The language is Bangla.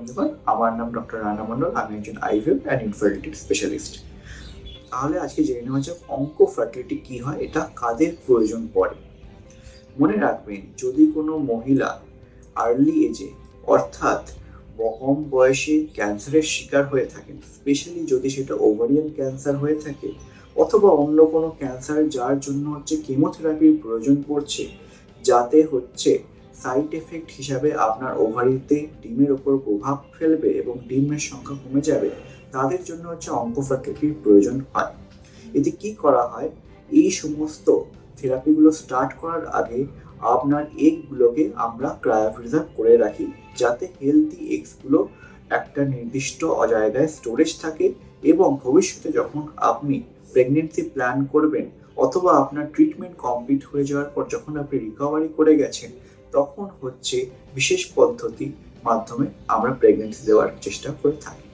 বন্ধুগণ, আমার নাম ডক্টর রানা মণ্ডল। আমি একজন আইভিএফ অ্যান্ড ইনফার্টিলিটি স্পেশালিস্ট। তাহলে আজকে জেনে নেওয়া যাক অঙ্কোফার্টিলিটি কী হয়, এটা কাদের প্রয়োজন পড়ে। মনে রাখবেন, যদি কোনো মহিলা আর্লি এজে অর্থাৎ কম বয়সে ক্যান্সারের শিকার হয়ে থাকেন, স্পেশালি যদি সেটা ওভারিয়ান ক্যান্সার হয়ে থাকে অথবা অন্য কোনো ক্যান্সার যার জন্য কেমোথেরাপির প্রয়োজন পড়ছে, যাতে সাইড এফেক্ট হিসাবে আপনার ওভারিতে ডিমের ওপর প্রভাব ফেলবে এবং ডিমের সংখ্যা কমে যাবে, তাদের জন্য অঙ্কোফার্টিলিটির প্রয়োজন হয়। এতে কি করা হয়, এই সমস্ত থেরাপিগুলো স্টার্ট করার আগে আপনার এগগুলোকে আমরা ক্রায়োপ্রিজার্ভ করে রাখি, যাতে হেলদি এগসগুলো একটা নির্দিষ্ট জায়গায় স্টোরেজ থাকে এবং ভবিষ্যতে যখন আপনি প্রেগনেন্সি প্ল্যান করবেন অথবা আপনার ট্রিটমেন্ট কমপ্লিট হয়ে যাওয়ার পর যখন আপনি রিকভারি করে গেছেন, তখন বিশেষ পদ্ধতির মাধ্যমে আমরা প্রেগনেন্সি দেওয়ার চেষ্টা করে থাকি।